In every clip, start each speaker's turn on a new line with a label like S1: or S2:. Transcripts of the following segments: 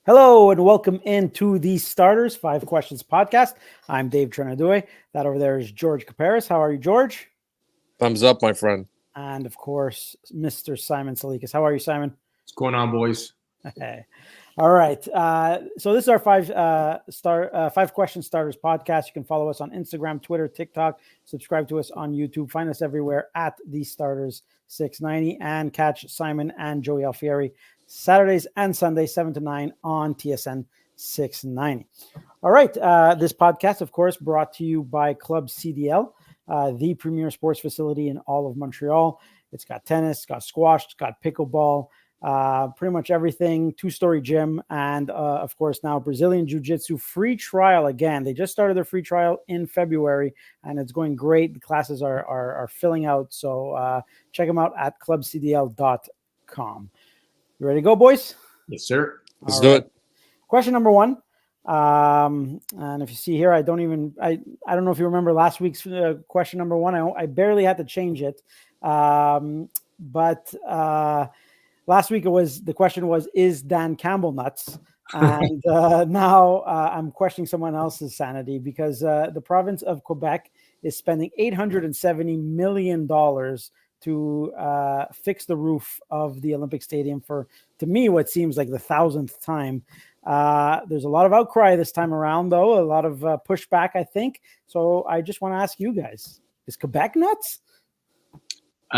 S1: Hello and welcome into the Starters 5 Questions podcast. I'm Dave Trentadue. That over there is George Caperis. How are you, George?
S2: Thumbs up, my friend.
S1: And of course, Mr. Simon Tsalikis. How are you, Simon?
S3: What's going on, boys?
S1: Okay. All right. So this is our 5 Question Starters podcast. You can follow us on Instagram, Twitter, TikTok. Subscribe to us on YouTube. Find us everywhere at the Starters 690 and catch Simon and Joey Alfieri Saturdays and Sundays, 7 to 9 on TSN 690. All right. This podcast, of course, brought to you by Club CDL, the premier sports facility in all of Montreal. It's got tennis, it's got squash, it's got pickleball, pretty much everything, 2-story gym, and of course now Brazilian Jiu-Jitsu free trial again. They just started their free trial in February, and it's going great. The classes are filling out, so check them out at clubcdl.com. You ready to go, boys?
S3: Yes, sir.
S2: Let's do it.
S1: Question number 1. And if you see here, I don't know if you remember last week's question number 1. I barely had to change it. But last week the question was, is Dan Campbell nuts? And now I'm questioning someone else's sanity because the province of Quebec is spending $870 million to fix the roof of the Olympic Stadium for, to me, what seems like the 1,000th time. There's a lot of outcry this time around, though, a lot of pushback, I think. So I just want to ask you guys, is Quebec nuts?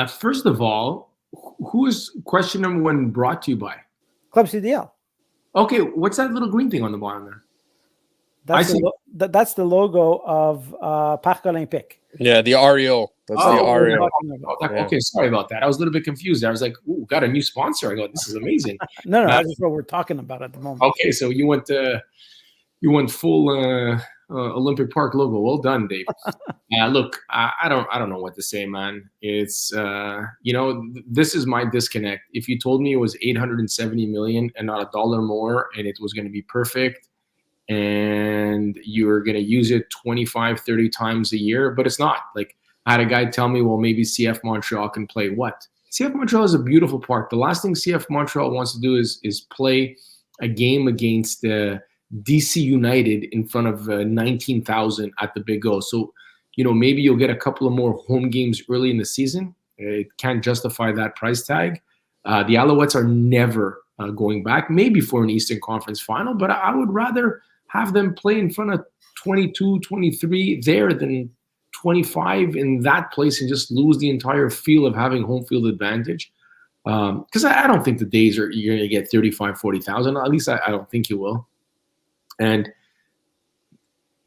S3: First of all, who is question number 1 brought to you by?
S1: Club CDL.
S3: Okay, what's that little green thing on the bottom there?
S1: That's the logo of Parc Olympique.
S2: Yeah, the REO. That's the REO.
S3: Okay, sorry about that. I was a little bit confused. I was like, "Ooh, got a new sponsor." I go, "This is amazing."
S1: No, that's what we're talking about at the moment.
S3: Okay, so you went full Olympic Park logo. Well done, Dave. Look, I don't know what to say, man. It's this is my disconnect. If you told me it was $870 million and not $1 more, and it was going to be perfect, and you're going to use it 25, 30 times a year, but it's not. Like, I had a guy tell me, well, maybe CF Montreal can play what? CF Montreal is a beautiful park. The last thing CF Montreal wants to do is play a game against DC United in front of 19,000 at the Big O. So, maybe you'll get a couple of more home games early in the season. It can't justify that price tag. The Alouettes are never going back, maybe for an Eastern Conference final, but I would rather have them play in front of 22, 23 there than 25 in that place and just lose the entire feel of having home field advantage. Because I don't think the days you're going to get 35, 40,000. At least I don't think you will. And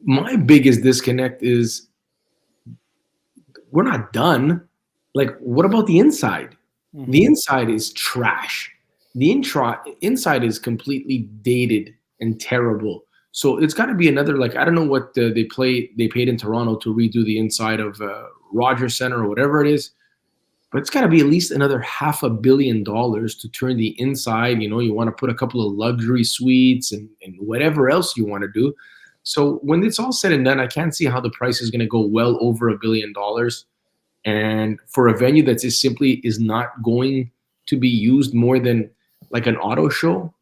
S3: my biggest disconnect is we're not done. Like, what about the inside? Mm-hmm. The inside is trash. The inside is completely dated and terrible. So it's got to be another, I don't know what they paid in Toronto to redo the inside of Rogers Center or whatever it is, but it's got to be at least another $500 million to turn the inside. You want to put a couple of luxury suites and whatever else you want to do. So when it's all said and done, I can't see how the price is going to go well over $1 billion. And for a venue that is not going to be used more than like an auto show,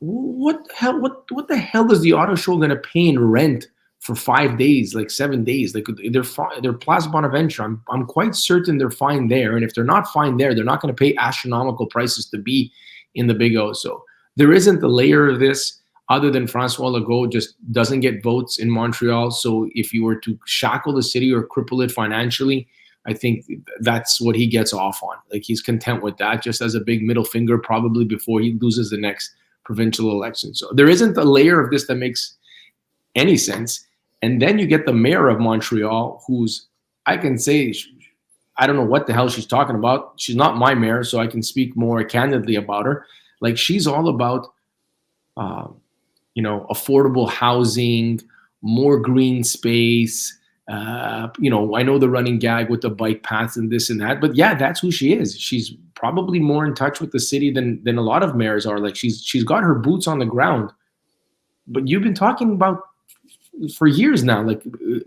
S3: what the hell is the auto show going to pay in rent for 5 days, 7 days? They're Place Bonaventure. I'm quite certain they're fine there. And if they're not fine there, they're not going to pay astronomical prices to be in the Big O. So there isn't a layer of this other than Francois Legault just doesn't get votes in Montreal. So if you were to shackle the city or cripple it financially, I think that's what he gets off on. He's content with that, just as a big middle finger probably before he loses the next provincial election. So there isn't a layer of this that makes any sense. And then you get the mayor of Montreal, who's, I can say, I don't know what the hell she's talking about. She's not my mayor, so I can speak more candidly about her. She's all about, affordable housing, more green space. I know the running gag with the bike paths and this and that, but yeah, that's who she is. She's probably more in touch with the city than a lot of mayors are. She's got her boots on the ground. But you've been talking about for years now,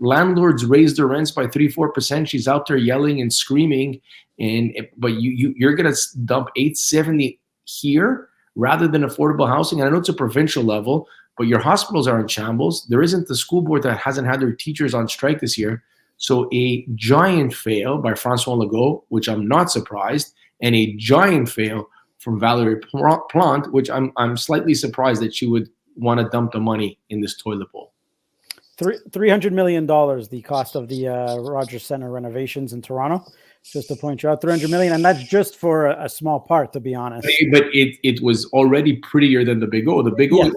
S3: landlords raise their rents by 3-4%. She's out there yelling and screaming, but you're gonna dump $870 here rather than affordable housing. And I know it's a provincial level, but your hospitals are in shambles. There isn't the school board that hasn't had their teachers on strike this year. So a giant fail by François Legault, which I'm not surprised, and a giant fail from Valérie Plante, which I'm slightly surprised that she would want to dump the money in this toilet bowl.
S1: $300 million, the cost of the Rogers Centre renovations in Toronto. Just to point you out, $300 million, and that's just for a small part, to be honest.
S3: But it was already prettier than the Big O. The Big O,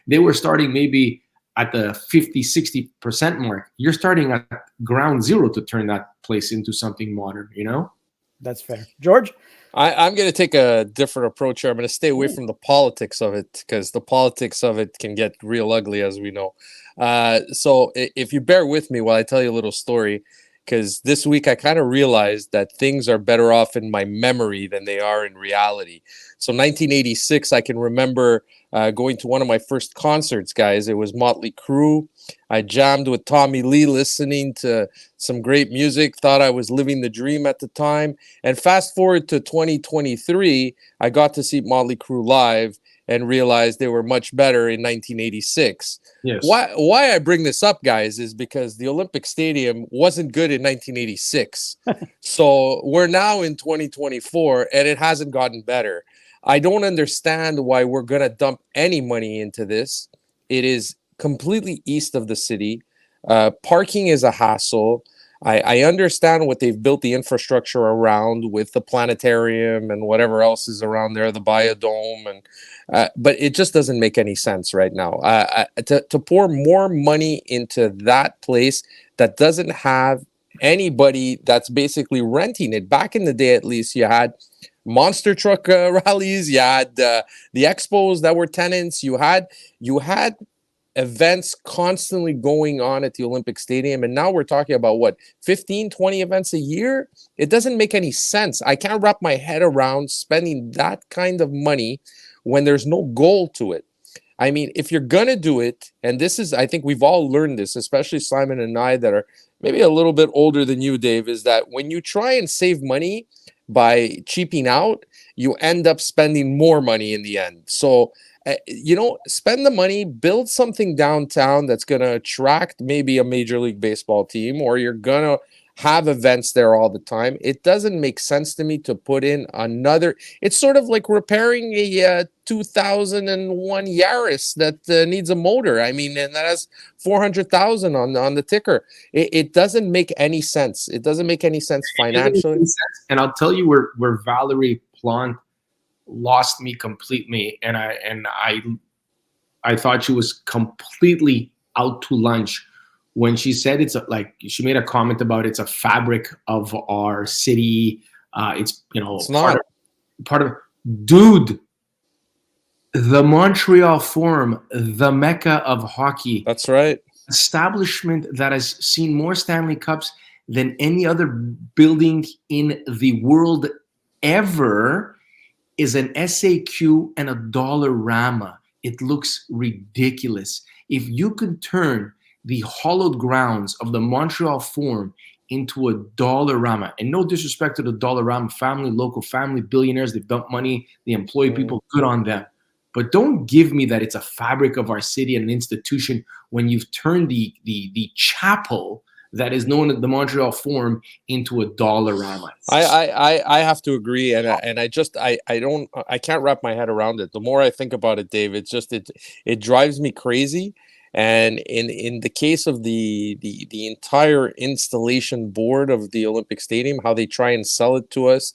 S3: they were starting maybe at the 50-60% mark. You're starting at ground zero to turn that place into something modern, you know?
S1: That's fair. George?
S2: I'm going to take a different approach here. I'm going to stay away from the politics of it, because the politics of it can get real ugly, as we know. So if you bear with me while I tell you a little story, because this week I kind of realized that things are better off in my memory than they are in reality. So 1986, I can remember going to one of my first concerts, guys. It was Motley Crue. I jammed with Tommy Lee, listening to some great music, thought I was living the dream at the time. And fast forward to 2023, I got to see Motley Crue live and realized they were much better in 1986.
S3: Yes.
S2: Why I bring this up, guys, is because the Olympic Stadium wasn't good in 1986. So we're now in 2024, and it hasn't gotten better. I don't understand why we're going to dump any money into this. It is completely east of the city. Parking is a hassle. I understand what they've built the infrastructure around with the planetarium and whatever else is around there, the Biodome, and but it just doesn't make any sense right now. To pour more money into that place that doesn't have anybody that's basically renting it. Back in the day, at least, you had monster truck rallies, you had the expos that were tenants, you had events constantly going on at the Olympic Stadium. And now we're talking about what, 15, 20 events a year? It doesn't make any sense. I can't wrap my head around spending that kind of money when there's no goal to it. I mean, if you're going to do it, and this is, I think we've all learned this, especially Simon and I that are maybe a little bit older than you, Dave, is that when you try and save money by cheaping out, you end up spending more money in the end. So, spend the money, build something downtown that's going to attract maybe a Major League Baseball team, or you're going to have events there all the time. It doesn't make sense to me to put in another. It's sort of like repairing a 2001 Yaris that needs a motor. I mean, and that has 400,000 on the ticker. It doesn't make any sense. It doesn't make any sense financially.
S3: And I'll tell you where Valérie Plante lost me completely, and I thought she was completely out to lunch when she said she made a comment about it's a fabric of our city. It's
S2: not
S3: part of dude. The Montreal Forum, the mecca of hockey.
S2: That's right.
S3: Establishment that has seen more Stanley Cups than any other building in the world ever is an SAQ and a Dollarama. It looks ridiculous. If you could turn the hollowed grounds of the Montreal Forum into a Dollarama, and no disrespect to the Dollarama family, local family, billionaires, they've dumped money, they employ people, good on them. But don't give me that it's a fabric of our city and an institution when you've turned the chapel that is known as the Montreal Forum into a Dollarama.
S2: I have to agree, and I can't wrap my head around it. The more I think about it, Dave, it drives me crazy. And in the case of the entire installation board of the Olympic Stadium, how they try and sell it to us,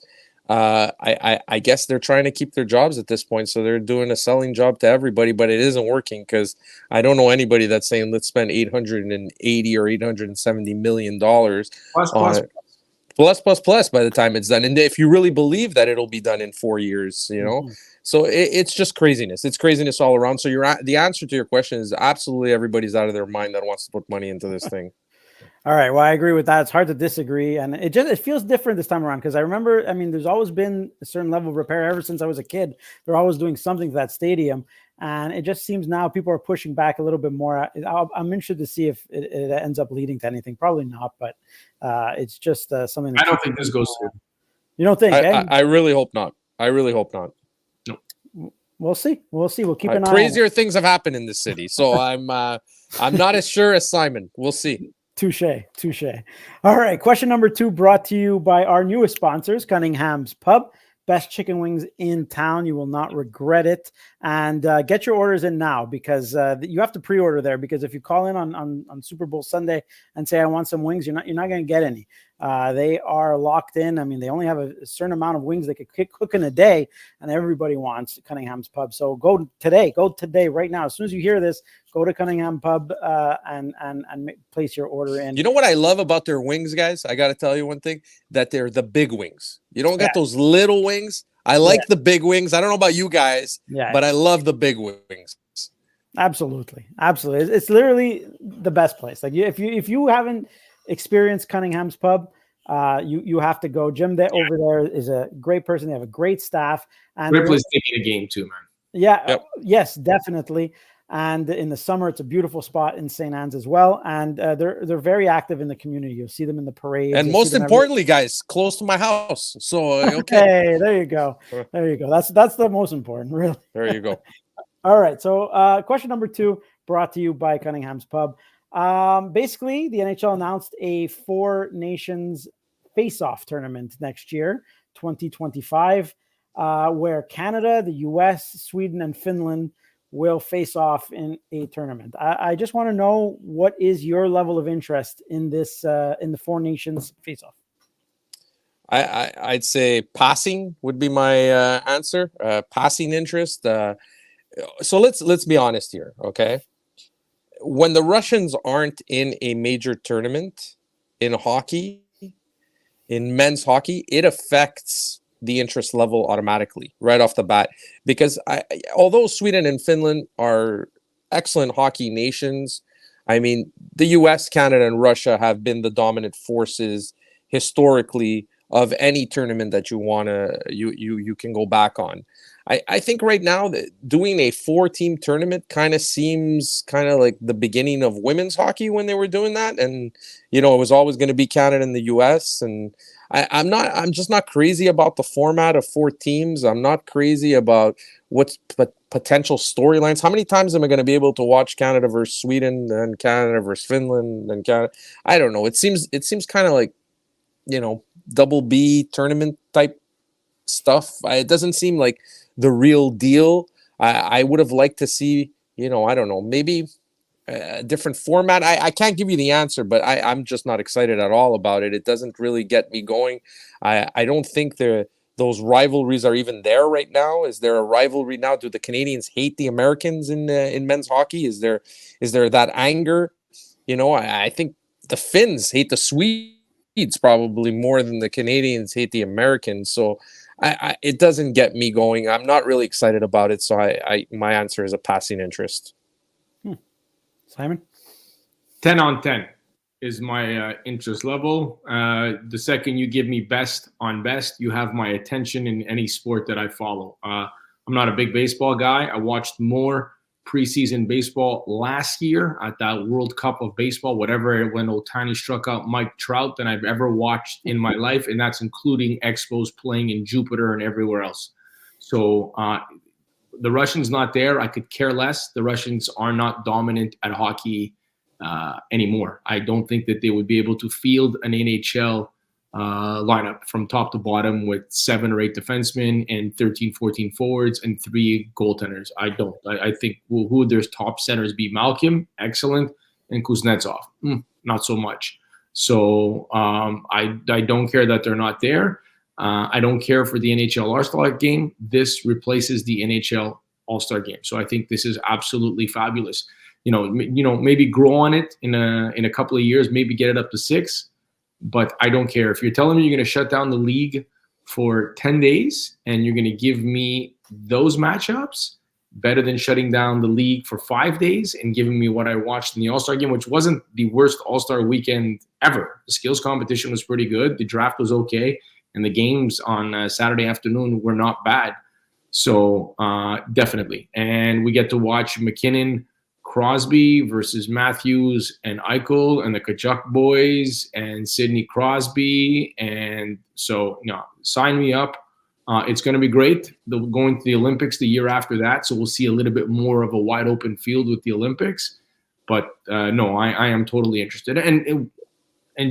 S2: I guess they're trying to keep their jobs at this point, so they're doing a selling job to everybody, but it isn't working, because I don't know anybody that's saying let's spend $880 or $870 million plus by the time it's done. And if you really believe that it'll be done in 4 years, so it's just craziness. It's craziness all around. So the answer to your question is absolutely everybody's out of their mind that wants to put money into this thing.
S1: All right. Well, I agree with that. It's hard to disagree. And it feels different this time around, because I remember, there's always been a certain level of repair ever since I was a kid. They're always doing something to that stadium. And it just seems now people are pushing back a little bit more. I'm interested to see if it ends up leading to anything. Probably not, but it's just something.
S3: I don't think this goes through.
S1: You don't think?
S2: I really hope not. I really hope not.
S3: No.
S1: We'll see. We'll see. We'll keep an eye on it.
S2: Crazier things have happened in the city, so I'm not as sure as Simon. We'll see.
S1: Touche. All right. Question number 2 brought to you by our newest sponsors, Cunningham's Pub. Best chicken wings in town. You will not regret it. And get your orders in now, because you have to pre-order there, because if you call in on Super Bowl Sunday and say, I want some wings, you're not going to get any. They are locked in. I mean, they only have a certain amount of wings they could cook in a day, and everybody wants Cunningham's Pub. So go today, right now. As soon as you hear this, go to Cunningham Pub and place your order in.
S2: You know what I love about their wings, guys? I got to tell you one thing, that they're the big wings. You don't get those little wings. I like the big wings. I don't know about you guys, but I love the big wings.
S1: Absolutely. It's literally the best place. Like if you haven't experienced Cunningham's Pub, you have to go. Jim over there is a great person. They have a great staff. And
S3: Ripley's taking a game too, man.
S1: Yeah. Yep. Yes, definitely. And in the summer, it's a beautiful spot in St. Anne's as well. And they're very active in the community. You'll see them in the parades.
S2: And most importantly, guys, close to my house. So
S1: okay, there you go. That's the most important, really.
S2: There you go.
S1: All right. So question number 2 brought to you by Cunningham's Pub. Basically, the NHL announced a 4 nations face-off tournament next year, 2025, where Canada, the US, Sweden, and Finland will face off in a tournament. I just want to know, what is your level of interest in this, in the 4 nations face-off?
S2: I'd say passing would be my answer. Passing interest. So let's be honest here, okay? When the Russians aren't in a major tournament in hockey, in men's hockey, it affects the interest level automatically right off the bat, because although Sweden and Finland are excellent hockey nations, I mean, the US, Canada, and Russia have been the dominant forces historically of any tournament that you can go back on. I think right now that doing a 4-team tournament kind of seems kind of like the beginning of women's hockey when they were doing that. And, it was always going to be Canada and the US. And I'm just not crazy about the format of 4 teams. I'm not crazy about what's potential storylines. How many times am I going to be able to watch Canada versus Sweden and Canada versus Finland and Canada? I don't know. It seems kind of like, double B tournament type stuff. It doesn't seem like the real deal. I would have liked to see, I don't know, maybe a different format. I can't give you the answer, but I'm just not excited at all about it. It doesn't really get me going. I don't think those rivalries are even there right now. Is there a rivalry now? Do the Canadians hate the Americans in men's hockey? Is there that anger? I think the Finns hate the Swedes probably more than the Canadians hate the Americans. So it doesn't get me going. I'm not really excited about it. So my answer is a passing interest.
S1: Simon?
S3: 10 on 10 is my interest level. The second you give me best on best, you have my attention in any sport that I follow. I'm not a big baseball guy. I watched more preseason baseball last year at that World Cup of baseball, whatever, when Ohtani struck out Mike Trout, than I've ever watched in my life. And that's including Expos playing in Jupiter and everywhere else. So the Russians not there. I could care less. The Russians are not dominant at hockey anymore. I don't think that they would be able to field an NHL lineup from top to bottom with 7 or 8 defensemen and 13, 14 forwards and 3 goaltenders. I don't. I think who would their top centers be? Malkin, excellent, and Kuznetsov, not so much. So I don't care that they're not there. I don't care for the NHL All-Star game. This replaces the NHL All-Star game. So I think this is absolutely fabulous. Maybe grow on it in a couple of years, maybe get it up to 6. But I don't care. If you're telling me you're going to shut down the league for 10 days and you're going to give me those matchups, better than shutting down the league for 5 days and giving me what I watched in the All-Star game, which wasn't the worst All-Star weekend ever. The skills competition was pretty good. The draft was okay. And the games on Saturday afternoon were not bad. So definitely. And we get to watch McKinnon, Crosby versus Matthews and Eichel and the Kachuk boys and Sidney Crosby. And so, sign me up. It's going to be great. They're going to the Olympics the year after that, so we'll see a little bit more of a wide open field with the Olympics. But no, I am totally interested. And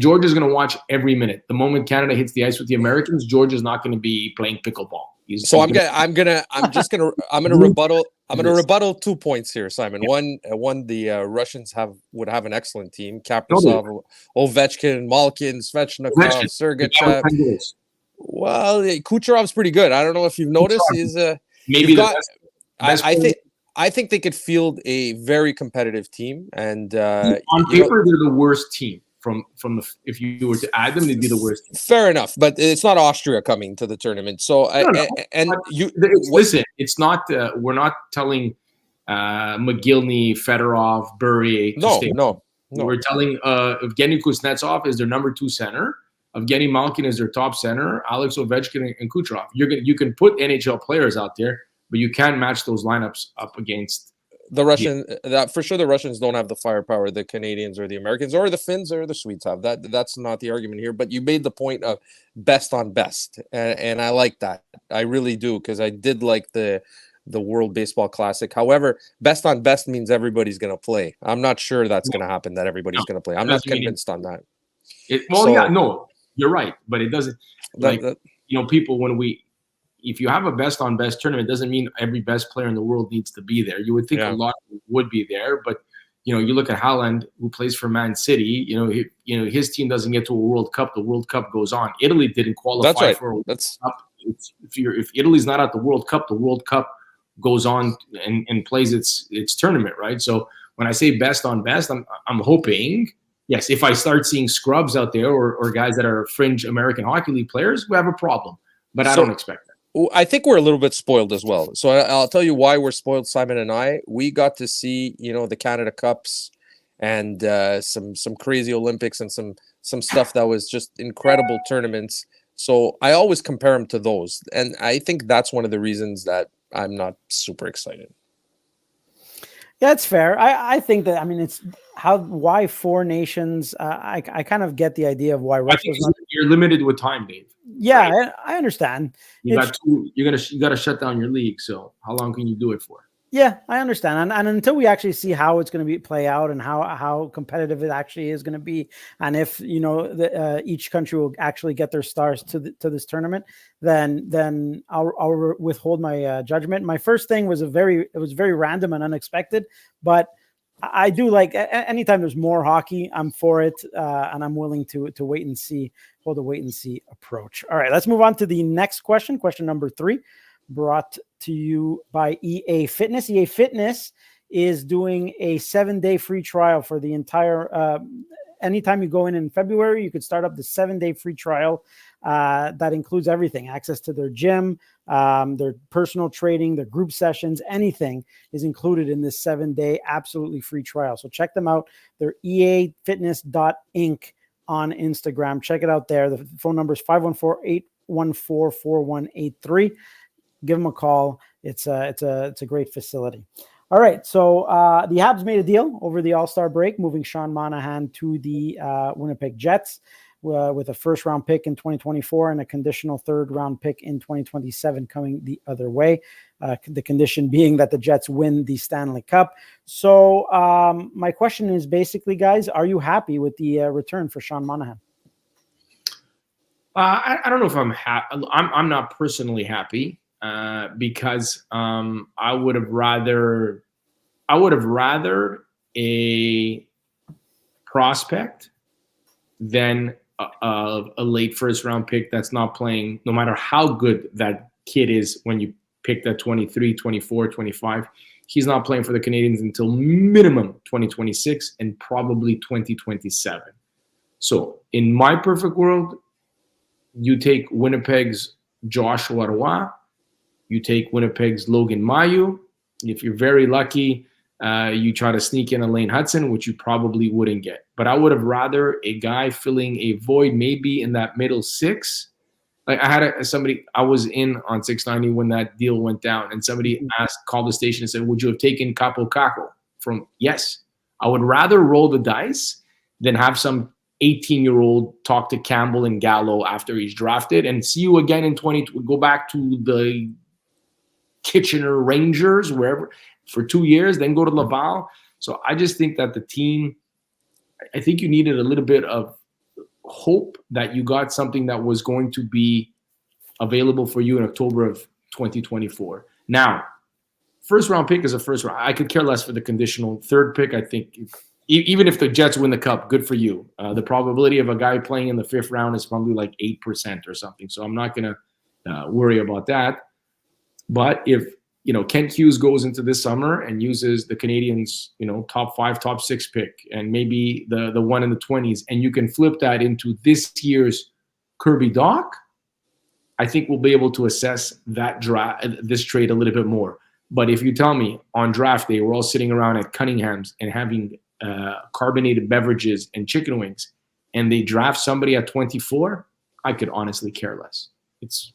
S3: George is going to watch every minute. The moment Canada hits the ice with the Americans, George is not going to be playing pickleball.
S2: I'm gonna rebuttal 2 points here, Simon. One, the Russians would have an excellent team: Kaprizov, Ovechkin, Malkin, Svechnikov, Sergachev. Well, Kucherov's pretty good. I don't know if you've noticed. He's
S3: maybe the best
S2: I think they could field a very competitive team, and
S3: on paper they're the worst team. From the, if you were to add them, they'd be the worst team.
S2: Fair enough, but it's not Austria coming to the tournament. So
S3: listen, it's not. We're not telling McGillney, Fedorov, Bure.
S2: No.
S3: We're telling Evgeny Kuznetsov is their number 2 center. Evgeny Malkin is their top center. Alex Ovechkin and Kucherov. You can put NHL players out there, but you can't match those lineups up against
S2: the Russian. That for sure, the Russians don't have the firepower the Canadians or the Americans or the Finns or the Swedes have. That's not the argument here. But you made the point of best on best, and I like that. I really do, because I did like the World Baseball Classic. However, best on best means everybody's going to play. I'm not sure that's going to happen, that everybody's going to play. I'm not convinced on that.
S3: You're right, but it doesn't people if you have a best on best tournament, it doesn't mean every best player in the world needs to be there. You would think a lot would be there, but you look at Haaland, who plays for Man City. His team doesn't get to a World Cup. The World Cup goes on. Italy didn't qualify for a World Cup. If Italy's not at the World Cup goes on and plays its tournament, right? So when I say best on best, I'm hoping. Yes, if I start seeing scrubs out there or guys that are fringe American Hockey League players, we have a problem. But I don't expect that.
S2: I think we're a little bit spoiled as well. So I'll tell you why we're spoiled, Simon and I. We got to see, the Canada Cups and some crazy Olympics and some stuff that was just incredible tournaments. So I always compare them to those. And I think that's one of the reasons that I'm not super excited.
S1: Yeah, it's fair. I think that, it's why 4 nations. I kind of get the idea of why Russia's not.
S3: You're limited with time, Dave.
S1: Yeah, right? I understand.
S3: You got to shut down your league. So how long can you do it for?
S1: Yeah, I understand. And until we actually see how it's going to play out and how competitive it actually is going to be, and if each country will actually get their stars to this tournament, then I'll withhold my judgment. My first thing was very random and unexpected, but I do like anytime there's more hockey, I'm for it, and I'm willing to wait and see, hold a wait and see approach. All right, let's move on to the next question. Question number 3. Brought to you by EA Fitness. EA Fitness is doing a 7-day free trial for the entire. Anytime you go in February, you could start up the 7-day free trial. That includes everything: access to their gym, their personal training, their group sessions. Anything is included in this 7-day absolutely free trial. So check them out. They're eafitness.inc on Instagram. Check it out there. The phone number is 514-814-4183. Give them a call. It's a great facility. All right. So the Habs made a deal over the All-Star break, moving Sean Monahan to the Winnipeg Jets with a first-round pick in 2024 and a conditional third-round pick in 2027 coming the other way. The condition being that the Jets win the Stanley Cup. So my question is basically, guys, are you happy with the return for Sean Monahan?
S3: I don't know if I'm happy. I'm not personally happy. Because I would have rather a prospect than a late first round pick that's not playing, no matter how good that kid is when you pick that 23, 24, 25. He's not playing for the Canadians until minimum 2026 and probably 2027. So in my perfect world, you take Winnipeg's Joshua Roy, you take Winnipeg's Logan Mailloux. If you're very lucky, you try to sneak in a Lane Hudson, which you probably wouldn't get. But I would have rather a guy filling a void, maybe in that middle 6. Like I was in on 690 when that deal went down, and somebody called the station and said, "Would you have taken Capo Caco?" Yes. I would rather roll the dice than have some 18-year-old talk to Campbell and Gallo after he's drafted, and see you again in 20. Go back to the Kitchener Rangers, wherever, for 2 years, then go to Laval. So I just think that the team, I think you needed a little bit of hope that you got something that was going to be available for you in October of 2024. Now, first round pick is a first round. I could care less for the conditional third pick. I think even if the Jets win the cup, good for you. The probability of a guy playing in the fifth round is probably like 8% or something. So I'm not going to worry about that. But if, Kent Hughes goes into this summer and uses the Canadians, top 5, top 6 pick, and maybe the one in the 20s, and you can flip that into this year's Kirby Dach, I think we'll be able to assess this trade a little bit more. But if you tell me on draft day, we're all sitting around at Cunningham's and having carbonated beverages and chicken wings, and they draft somebody at 24, I could honestly care less. It's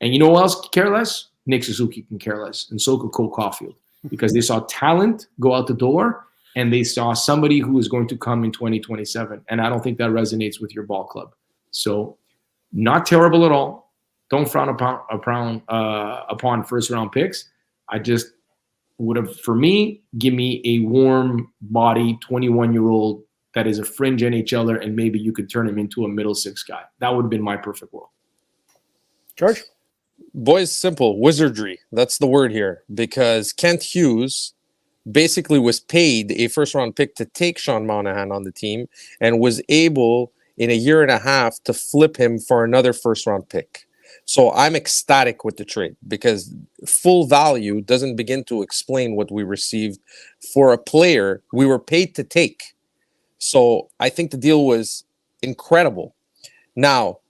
S3: and you know who else could care less? Nick Suzuki can care less, and so could Cole Caulfield, because they saw talent go out the door, and they saw somebody who is going to come in 2027. And I don't think that resonates with your ball club. So not terrible at all. Don't frown upon first round picks. I just would have, for me, give me a warm body 21-year-old that is a fringe NHLer, and maybe you could turn him into a middle six guy. That would have been my perfect world.
S1: George?
S2: Boys, simple wizardry. That's the word here, because Kent Hughes basically was paid a first round pick to take Sean Monahan on the team, and was able in a year and a half to flip him for another first round pick. So I'm ecstatic with the trade, because full value doesn't begin to explain what we received for a player we were paid to take. So I think the deal was incredible. Now,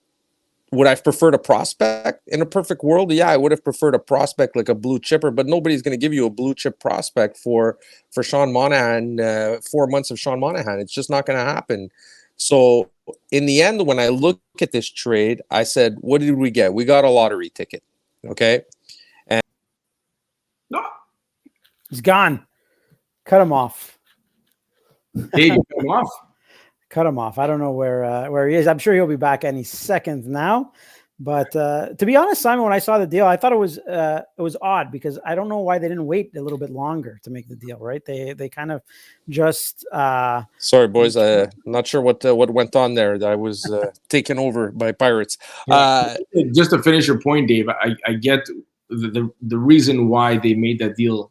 S2: would I have preferred a prospect in a perfect world? Yeah, I would have preferred a prospect like a blue chipper, but nobody's going to give you a blue chip prospect for Sean Monahan, 4 months of Sean Monahan. It's just not going to happen. So in the end, when I look at this trade, I said, what did we get? We got a lottery ticket. Okay. And
S3: no,
S1: he's gone. Cut him off.
S3: Hey, you cut him off.
S1: Cut him off. I don't know where he is. I'm sure he'll be back any second now. But to be honest, Simon, when I saw the deal, I thought it was odd, because I don't know why they didn't wait a little bit longer to make the deal. Right? They kind of just.
S2: Sorry, boys. I'm not sure what went on there. I was taken over by Pirates.
S3: Just to finish your point, Dave, I get the reason why they made that deal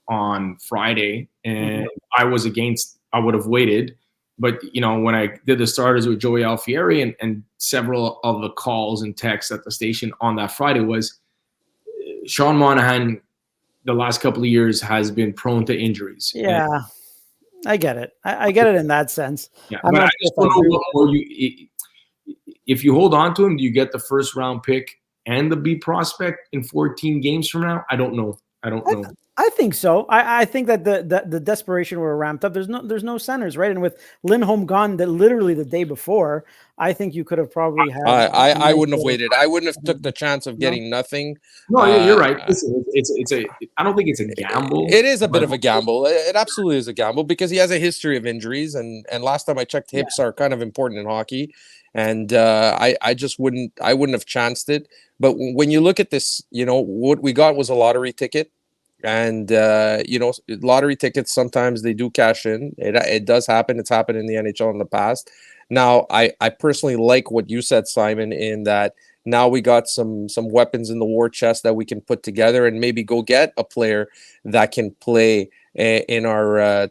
S3: on Friday, and I would have waited. But, when I did the starters with Joey Alfieri, and several of the calls and texts at the station on that Friday was Sean Monahan, the last couple of years, has been prone to injuries.
S1: Yeah, I get it. I get it in that sense.
S3: Yeah, but I just don't know what more if you hold on to him, do you get the first round pick and the B prospect in 14 games from now? I don't know. I
S1: think so. I think that the desperation were ramped up. There's no centers, right? And with Lindholm gone literally the day before, I think you could have probably had.
S2: I wouldn't have waited. I wouldn't have took the chance of getting nothing.
S3: No, you're right. Listen, I don't think it's a gamble.
S2: It is a bit of a gamble. It absolutely is a gamble, because he has a history of injuries, and last time I checked, hips are kind of important in hockey. And I just wouldn't have chanced it. But when you look at this, what we got was a lottery ticket. And lottery tickets, sometimes they do cash in. It does happen. It's happened in the NHL in the past. Now, I personally like what you said, Simon, in that now we got some weapons in the war chest that we can put together, and maybe go get a player that can play in our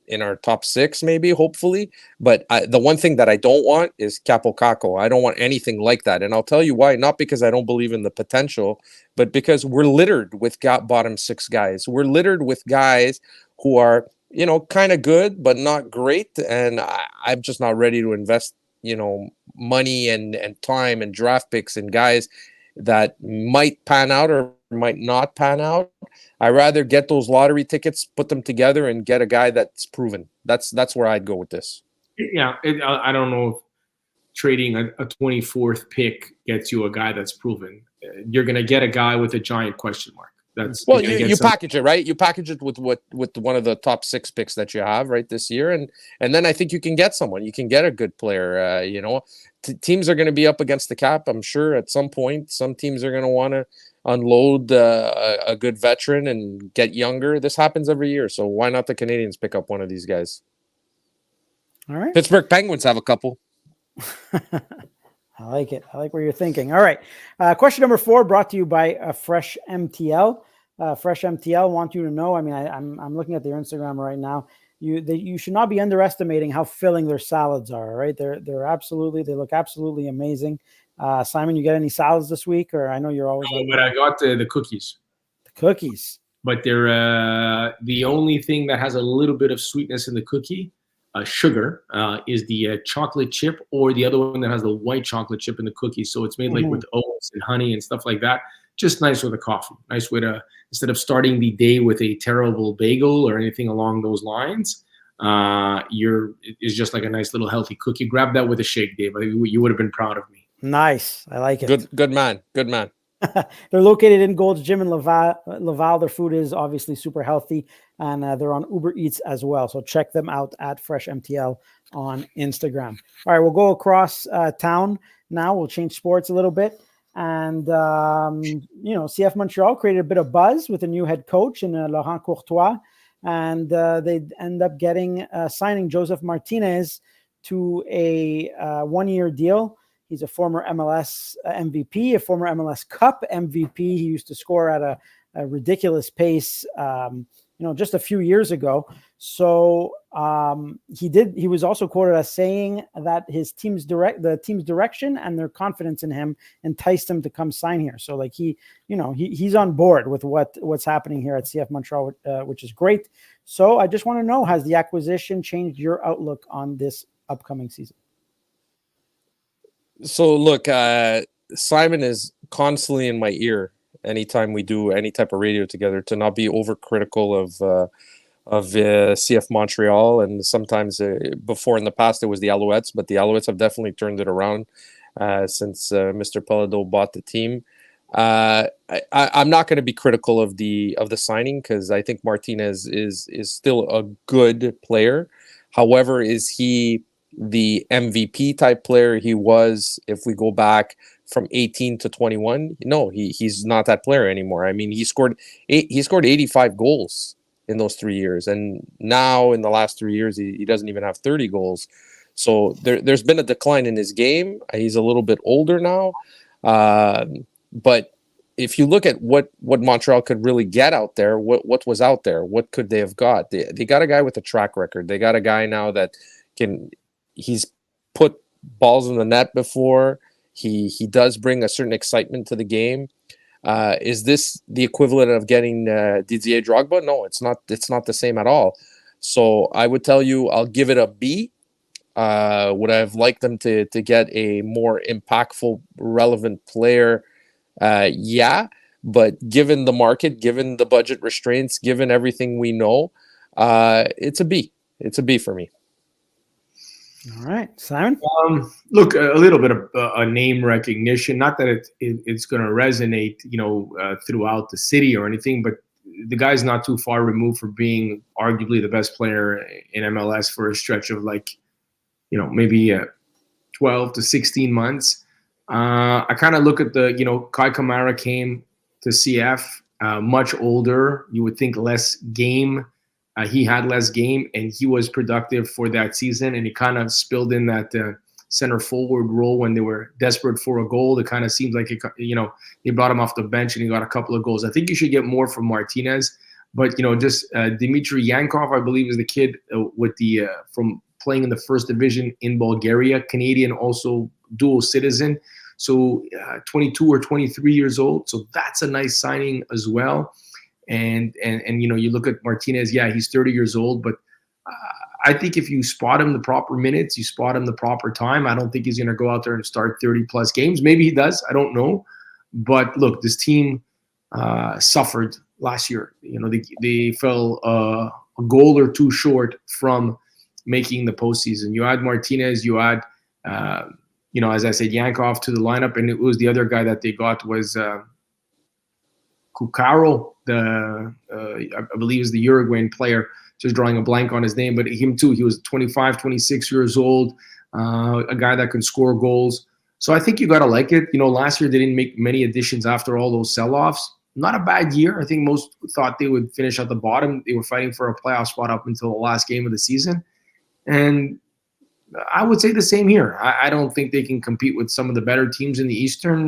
S2: in our top six, maybe, hopefully. But the one thing that I don't want is Capo Caco. I don't want anything like that. And I'll tell you why. Not because I don't believe in the potential, but because we're littered with bottom six guys. We're littered with guys who are, kind of good, but not great. And I'm just not ready to invest, money and time and draft picks and guys that might pan out or might not pan out. I rather get those lottery tickets, put them together, and get a guy that's proven. That's where I'd go with this.
S3: Yeah, I don't know if trading a 24th pick gets you a guy that's proven. You're going to get a guy with a giant question mark. That's
S2: Well, you package it, right? You package it with one of the top 6 picks that you have right this year, and then I think you can get someone. You can get a good player. Teams are going to be up against the cap. I'm sure at some point, some teams are going to want to unload a good veteran and get younger. This happens every year, so why not the Canadians pick up one of these guys?
S1: All right.
S2: Pittsburgh Penguins have a couple.
S1: I like it. I like where you're thinking. All right. Question number 4 brought to you by Fresh MTL. Fresh MTL want you to know. I mean, I'm looking at their Instagram right now. You should not be underestimating how filling their salads are. Right? They look absolutely amazing. Simon, you get any salads this week? Or I know you're always.
S3: But I got the cookies.
S1: The cookies.
S3: But they're the only thing that has a little bit of sweetness in the cookie. Sugar is the chocolate chip, or the other one that has the white chocolate chip in the cookie. So it's made like with oats and honey and stuff like that. Just nice with a coffee. Nice way to, instead of starting the day with a terrible bagel or anything along those lines, it's just like a nice little healthy cookie. Grab that with a shake, Dave. You would have been proud of me.
S1: Nice. I like it.
S2: Good man. Good man.
S1: They're located in Gold's Gym in Laval. Their food is obviously super healthy, and they're on Uber Eats as well. So check them out at Fresh MTL on Instagram. All right, we'll go across town now. We'll change sports a little bit. And, CF Montreal created a bit of buzz with a new head coach in Laurent Courtois. And they end up signing Josef Martinez to a 1-year deal. He's a former MLS MVP, a former MLS Cup MVP. He used to score at a ridiculous pace, just a few years ago. So he was also quoted as saying that the team's direction and their confidence in him enticed him to come sign here. So like he's on board with what's happening here at CF Montreal, which is great. So I just want to know, has the acquisition changed your outlook on this upcoming season?
S2: So look, Simon is constantly in my ear anytime we do any type of radio together to not be overcritical of CF Montreal. And sometimes before in the past it was the Alouettes, but the Alouettes have definitely turned it around since Mr. Pelado bought the team. I'm not going to be critical of the signing because I think Martinez is still a good player. However, is he the MVP type player he was if we go back from 18 to 21? No, he's not that player anymore. I mean, he scored 85 goals in those 3 years, and now in the last 3 years he doesn't even have 30 goals. So there's been a decline in his game. He's a little bit older now, but if you look at what Montreal could really get out there, what was out there, what could they have got? They got a guy with a track record. They got a guy now that he's put balls in the net before. He does bring a certain excitement to the game. Is this the equivalent of getting Didier Drogba? No, it's not. It's not the same at all. So I would tell you, I'll give it a B. Would I have liked them to get a more impactful, relevant player? Yeah, but given the market, given the budget restraints, given everything we know, it's a B. It's a B for me.
S1: All right, Simon.
S3: Look, a little bit of a name recognition. Not that it's going to resonate, throughout the city or anything, but the guy's not too far removed from being arguably the best player in MLS for a stretch of maybe 12 to 16 months. I kind of look at Kai Kamara came to CF, much older. You would think less game. He had less game, and he was productive for that season. And he kind of spilled in that center forward role when they were desperate for a goal. It kind of seems like they brought him off the bench and he got a couple of goals. I think you should get more from Martinez, but just Dmitry Yankov, I believe, is the kid with the from playing in the first division in Bulgaria, Canadian, also dual citizen. So 22 or 23 years old. So that's a nice signing as well. And you look at Martinez, yeah, he's 30 years old, but I think if you spot him the proper minutes, you spot him the proper time, I don't think he's going to go out there and start 30 plus games. Maybe he does, I don't know. But look, this team suffered last year. They fell a goal or two short from making the postseason. You add Martinez, you add as I said, Yankov to the lineup, and it was the other guy that they got was Cucaro, I believe is the Uruguayan player. Just drawing a blank on his name, but him too. He was 25, 26 years old, a guy that can score goals. So I think you got to like it. Last year they didn't make many additions after all those sell-offs. Not a bad year. I think most thought they would finish at the bottom. They were fighting for a playoff spot up until the last game of the season. And I would say the same here. I don't think they can compete with some of the better teams in the Eastern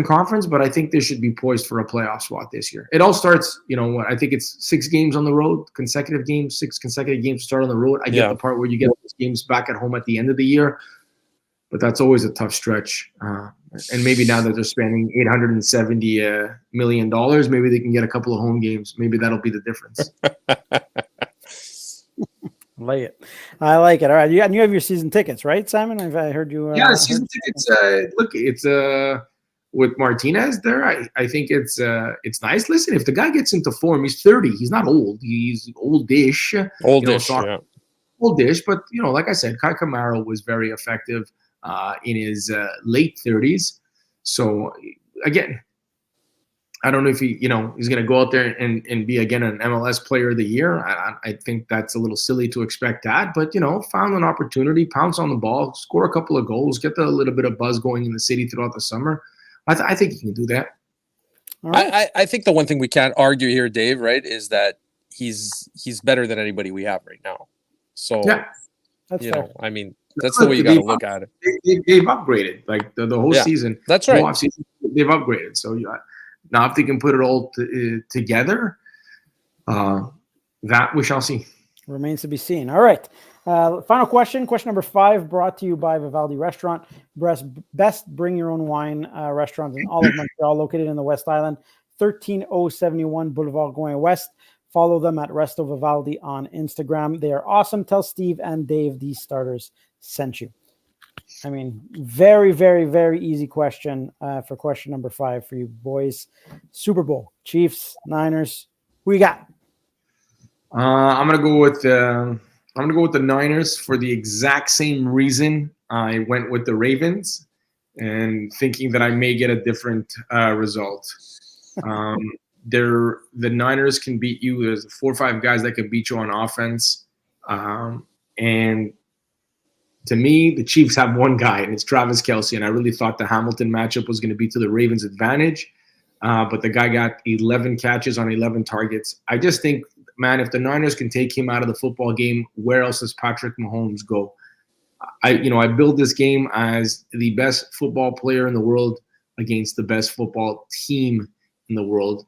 S3: Conference, but I think they should be poised for a playoff spot this year. It all starts, I think it's 6 games on the road, 6 consecutive games to start on the road. I get the part where you get those games back at home at the end of the year, but that's always a tough stretch. And maybe now that they're spending $870 million, maybe they can get a couple of home games. Maybe that'll be the difference.
S1: I like it. All right. You have your season tickets, right, Simon? I heard you.
S3: Season tickets. Look, it's with Martinez there. I think it's nice. Listen, if the guy gets into form, he's 30. He's not old. He's oldish. Oldish. But like I said, Kai Kamara was very effective in his late 30s. So again, I don't know if he's going to go out there and be again an MLS Player of the Year. I think that's a little silly to expect that. But found an opportunity, pounce on the ball, score a couple of goals, get a little bit of buzz going in the city throughout the summer. I think he can do that.
S2: Right. I think the one thing we can't argue here, Dave, right, is that he's better than anybody we have right now. So
S1: that's fair.
S2: I mean, that's the way you got to look at it.
S3: They've upgraded like the whole season.
S2: That's right.
S3: Offseason, they've upgraded. So now if they can put it all together, that we shall see.
S1: Remains to be seen. All right. Final question. Question number 5, brought to you by Vivaldi Restaurant. Best bring your own wine restaurant in all of Montreal, located in the West Island, 13071 Boulevard Going West. Follow them at Resto Vivaldi on Instagram. They are awesome. Tell Steve and Dave these starters sent you. I mean, very, very, very easy question for question number 5 for you boys. Super Bowl, Chiefs, Niners. Who you got?
S3: I'm gonna go with the Niners for the exact same reason I went with the Ravens, and thinking that I may get a different result. The Niners can beat you. There's 4 or 5 guys that can beat you on offense, and to me, the Chiefs have one guy, and it's Travis Kelce. And I really thought the Hamilton matchup was going to be to the Ravens' advantage, but the guy got 11 catches on 11 targets. I just think, man, if the Niners can take him out of the football game, where else does Patrick Mahomes go? I build this game as the best football player in the world against the best football team in the world.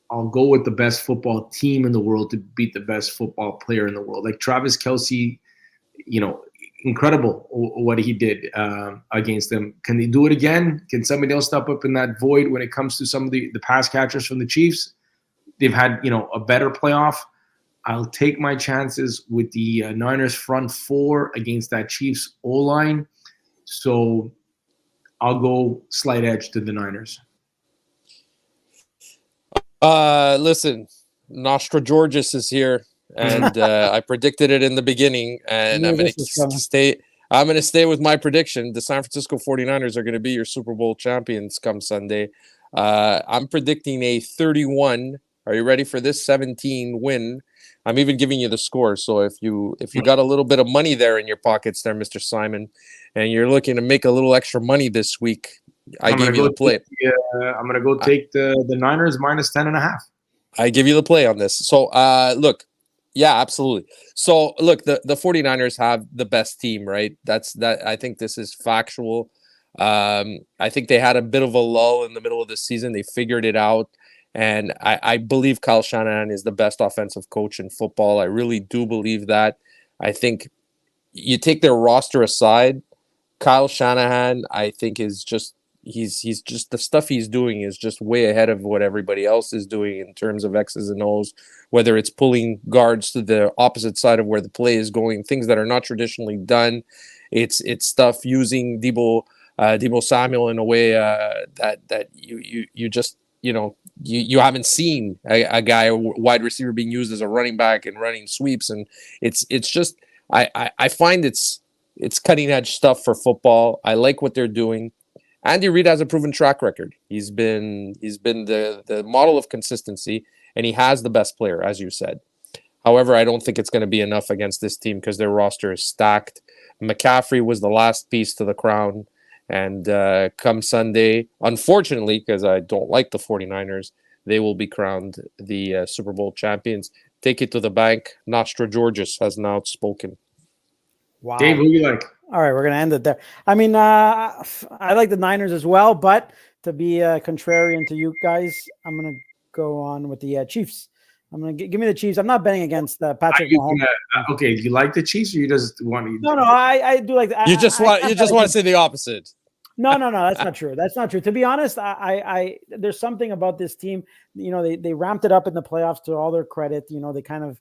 S3: I'll go with the best football team in the world to beat the best football player in the world. Like Travis Kelce, incredible what he did against them. Can they do it again? Can somebody else step up in that void when it comes to some of the pass catchers from the Chiefs? They've had, a better playoff. I'll take my chances with the Niners front 4 against that Chiefs O-line. So I'll go slight edge to the Niners.
S2: Listen, Nostra Georges is here, and I predicted it in the beginning, and I'm going to stay with my prediction. The San Francisco 49ers are going to be your Super Bowl champions come Sunday. I'm predicting a 31. Are you ready for this? 17 win. I'm even giving you the score. So if you got a little bit of money there in your pockets there, Mr. Simon, and you're looking to make a little extra money this week, I gave you the play.
S3: I'm going to go take the Niners minus 10.5.
S2: I give you the play on this. So, look, yeah, absolutely. So, look, the 49ers have the best team, right? I think this is factual. I think they had a bit of a lull in the middle of the season. They figured it out. And I believe Kyle Shanahan is the best offensive coach in football. I really do believe that. I think you take their roster aside, Kyle Shanahan, I think, is just he's just the stuff he's doing is just way ahead of what everybody else is doing in terms of X's and O's, whether it's pulling guards to the opposite side of where the play is going, things that are not traditionally done. It's stuff using Debo Samuel in a way that you just you haven't seen a guy, a wide receiver, being used as a running back and running sweeps, and it's just I find it's cutting edge stuff for football. I like what they're doing. Andy Reid has a proven track record. He's been the model of consistency, and he has the best player, as you said. However, I don't think it's going to be enough against this team because their roster is stacked. McCaffrey was the last piece to the crown. And come Sunday, unfortunately, because I don't like the 49ers, they will be crowned the Super Bowl champions. Take it to the bank. Nostra Georgius has now spoken.
S1: Wow.
S3: Dave, who do you like?
S1: All right, we're going to end it there. I mean, I like the Niners as well, but to be contrarian to you guys, I'm going to go on with the Chiefs. I'm going to give me the Chiefs. I'm not betting against Patrick Mahomes.
S3: Okay, do you like the Chiefs, or you just want to?
S1: No, I do like that.
S2: You just want to say the opposite.
S1: No, that's not true. That's not true. To be honest, I there's something about this team. You know, they ramped it up in the playoffs, to all their credit. You know, they kind of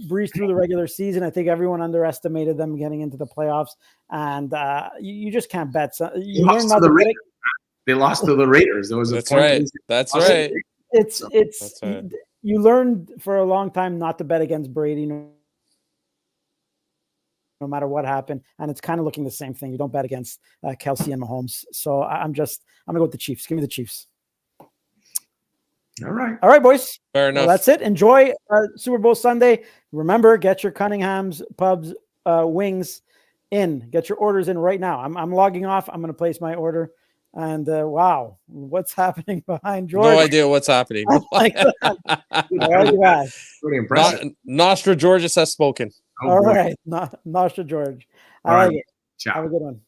S1: breezed through the regular season. I think everyone underestimated them getting into the playoffs, and you just can't bet. So, you learn not to bet.
S3: They lost to the Raiders. There was a
S2: That's
S3: point.
S2: right. That's right.
S1: It's
S2: That's right.
S1: You learned for a long time not to bet against Brady, no matter what happened, and it's kind of looking the same thing. You don't bet against Kelsey and Mahomes. So I'm gonna go with the Chiefs. Give me the Chiefs.
S3: All right,
S1: boys.
S2: Fair enough.
S1: Well, that's it. Enjoy Super Bowl Sunday. Remember, get your Cunningham's Pubs wings in. Get your orders in right now. I'm logging off. I'm going to place my order. And wow, what's happening behind George?
S2: No idea what's happening.
S1: Like that.
S3: pretty impressive.
S2: Nostra Georgius has spoken.
S1: All right, Nostra George. I like it.
S3: Ciao.
S1: Have a good one.